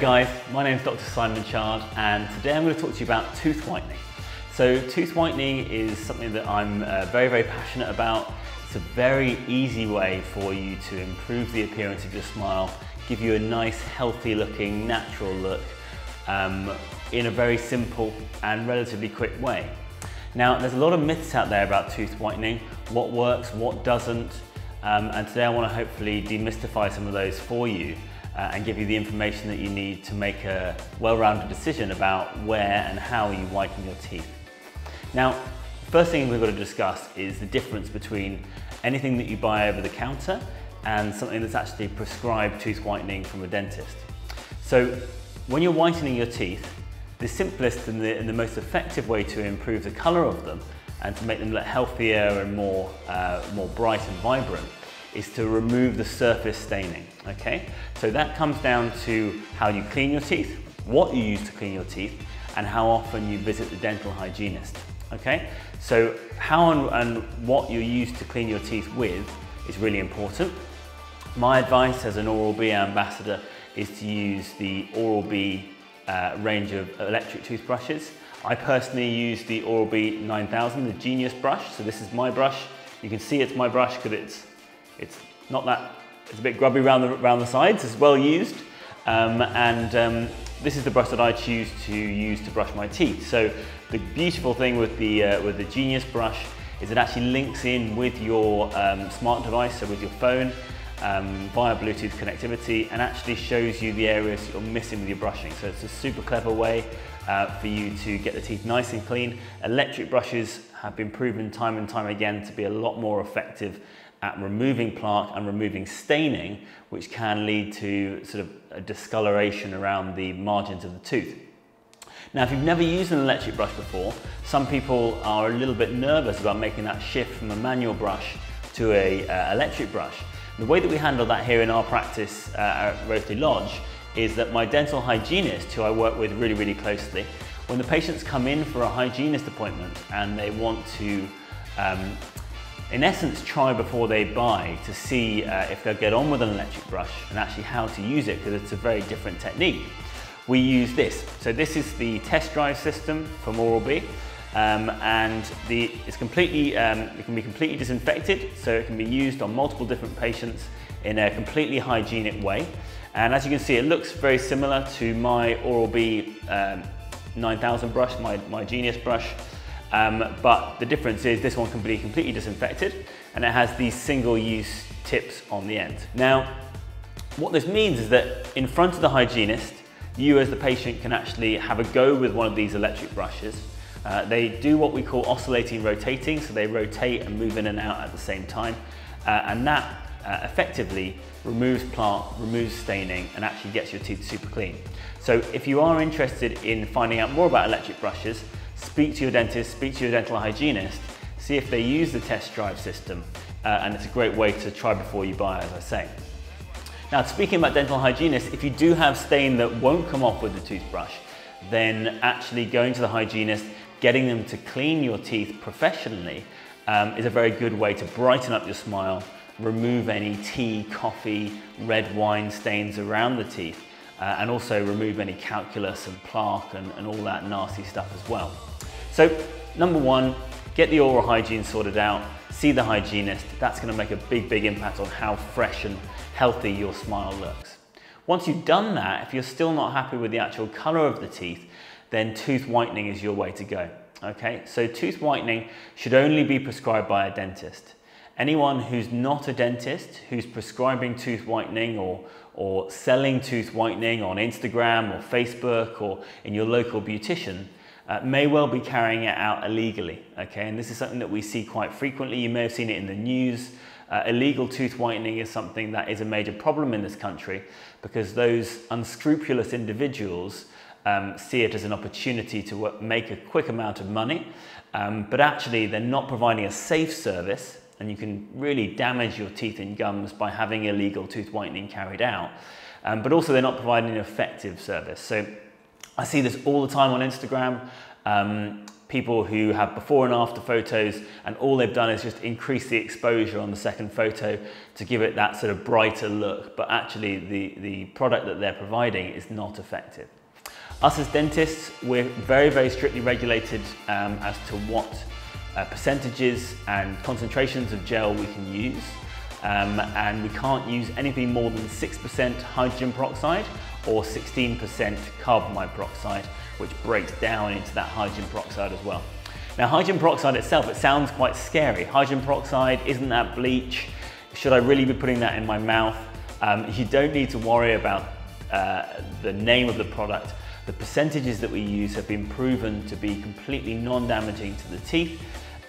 guys, my name is Dr. Simon Chard and today I'm going to talk to you about tooth whitening. So tooth whitening is something that I'm very passionate about. It's a very easy way for you to improve the appearance of your smile, give you a nice healthy looking natural look in a very simple and relatively quick way. Now there's a lot of myths out there about tooth whitening, what works, what doesn't, and today I want to hopefully demystify some of those for you. And give you the information that you need to make a well-rounded decision about where and how you whiten your teeth. Now, first thing we've got to discuss is the difference between anything that you buy over the counter and something that's actually prescribed tooth whitening from a dentist. So when you're whitening your teeth, the simplest and the most effective way to improve the colour of them and to make them look healthier and more bright and vibrant is to remove the surface staining, okay? So that comes down to how you clean your teeth, what you use to clean your teeth, and how often you visit the dental hygienist, okay? So how and what you use to clean your teeth with is really important. My advice as an Oral-B ambassador is to use the Oral-B range of electric toothbrushes. I personally use the Oral-B 9000, the Genius brush. So this is my brush. You can see it's my brush because it's not that, it's a bit grubby around the sides, it's well used. This is the brush that I choose to use to brush my teeth. So the beautiful thing with the Genius brush is it actually links in with your smart device, so with your phone, via Bluetooth connectivity, and actually shows you the areas you're missing with your brushing. So it's a super clever way for you to get the teeth nice and clean. Electric brushes have been proven time and time again to be a lot more effective at removing plaque and removing staining, which can lead to sort of a discoloration around the margins of the tooth. Now, if you've never used an electric brush before, some people are a little bit nervous about making that shift from a manual brush to a electric brush. The way that we handle that here in our practice at Roseley Lodge is that my dental hygienist, who I work with really closely, when the patients come in for a hygienist appointment and they want to in essence, try before they buy to see if they'll get on with an electric brush and actually how to use it, because it's a very different technique. We use this. So this is the test drive system from Oral-B, and it's completely, it can be completely disinfected, so it can be used on multiple different patients in a completely hygienic way. And as you can see, it looks very similar to my Oral-B 9000 brush, my Genius brush. But the difference is this one can be completely disinfected and it has these single-use tips on the end. Now, what this means is that in front of the hygienist, you as the patient can actually have a go with one of these electric brushes. They do what we call oscillating rotating, so they rotate and move in and out at the same time, and that effectively removes plaque, removes staining, and actually gets your teeth super clean. So if you are interested in finding out more about electric brushes, speak to your dentist, speak to your dental hygienist, see if they use the test drive system, and it's a great way to try before you buy, as I say. Now, speaking about dental hygienists, if you do have stain that won't come off with the toothbrush, then actually going to the hygienist, getting them to clean your teeth professionally is a very good way to brighten up your smile, remove any tea, coffee, red wine stains around the teeth, and also remove any calculus and plaque and all that nasty stuff as well. So, number one, get the oral hygiene sorted out, see the hygienist. That's going to make a big impact on how fresh and healthy your smile looks. Once you've done that, if you're still not happy with the actual colour of the teeth, then tooth whitening is your way to go. Okay, so tooth whitening should only be prescribed by a dentist. Anyone who's not a dentist, who's prescribing tooth whitening or selling tooth whitening on Instagram or Facebook or in your local beautician may well be carrying it out illegally, okay? And this is something that we see quite frequently. You may have seen it in the news. Illegal tooth whitening is something that is a major problem in this country because those unscrupulous individuals see it as an opportunity to make a quick amount of money, but actually they're not providing a safe service, and you can really damage your teeth and gums by having illegal tooth whitening carried out. But also they're not providing an effective service. So I see this all the time on Instagram. people who have before and after photos, and all they've done is just increase the exposure on the second photo to give it that sort of brighter look, but actually the product that they're providing is not effective. Us as dentists, we're very, very strictly regulated as to what percentages and concentrations of gel we can use, and we can't use anything more than 6% hydrogen peroxide or 16% carbon peroxide, which breaks down into that hydrogen peroxide as well. Now, hydrogen peroxide itself, it sounds quite scary. Hydrogen peroxide, isn't that bleach? Should I really be putting that in my mouth? You don't need to worry about the name of the product. The percentages that we use have been proven to be completely non-damaging to the teeth.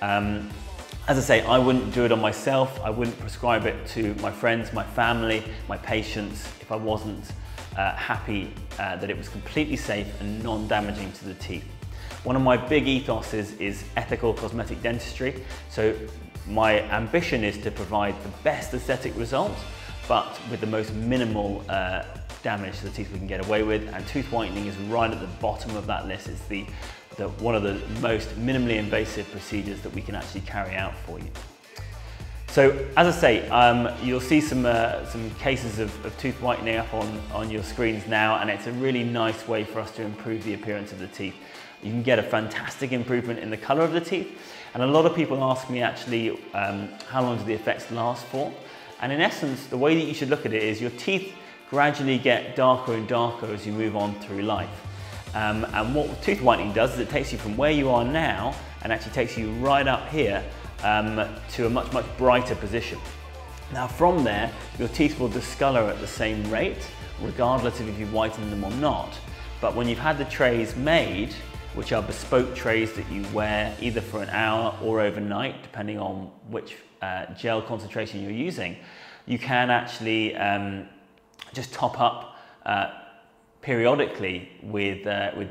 As I say, I wouldn't do it on myself. I wouldn't prescribe it to my friends, my family, my patients if I wasn't happy that it was completely safe and non-damaging to the teeth. One of my big ethoses is ethical cosmetic dentistry. So my ambition is to provide the best aesthetic result, but with the most minimal damage to the teeth we can get away with. And tooth whitening is right at the bottom of that list. It's one of the most minimally invasive procedures that we can actually carry out for you. So as I say, you'll see some cases of tooth whitening up on your screens now, and it's a really nice way for us to improve the appearance of the teeth. You can get a fantastic improvement in the colour of the teeth, and a lot of people ask me actually how long do the effects last for? And in essence, the way that you should look at it is your teeth gradually get darker and darker as you move on through life. And what tooth whitening does is it takes you from where you are now and actually takes you right up here to a much, much brighter position. Now from there, your teeth will discolour at the same rate, regardless of if you whiten them or not. But when you've had the trays made, which are bespoke trays that you wear either for an hour or overnight, depending on which gel concentration you're using, you can actually just top up periodically with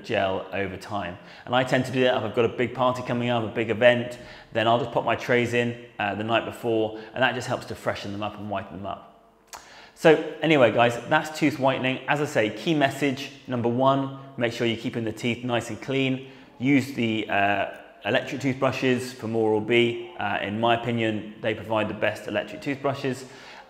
gel over time. And I tend to do that if I've got a big party coming up, a big event, then I'll just pop my trays in the night before, and that just helps to freshen them up and whiten them up. So anyway guys, that's tooth whitening. As I say, key message, number one, make sure you're keeping the teeth nice and clean. Use the electric toothbrushes from Oral-B. In my opinion, they provide the best electric toothbrushes.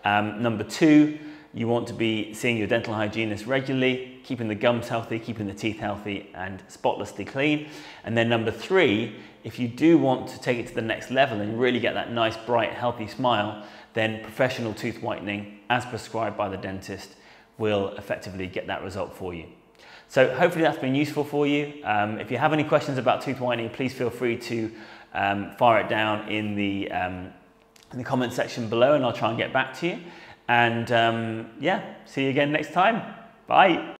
Number two, you want to be seeing your dental hygienist regularly, keeping the gums healthy, keeping the teeth healthy and spotlessly clean. And then number three, if you do want to take it to the next level and really get that nice, bright, healthy smile, then professional tooth whitening, as prescribed by the dentist, will effectively get that result for you. So hopefully that's been useful for you. If you have any questions about tooth whitening, please feel free to fire it down in the comment section below, and I'll try and get back to you. And yeah, see you again next time. Bye.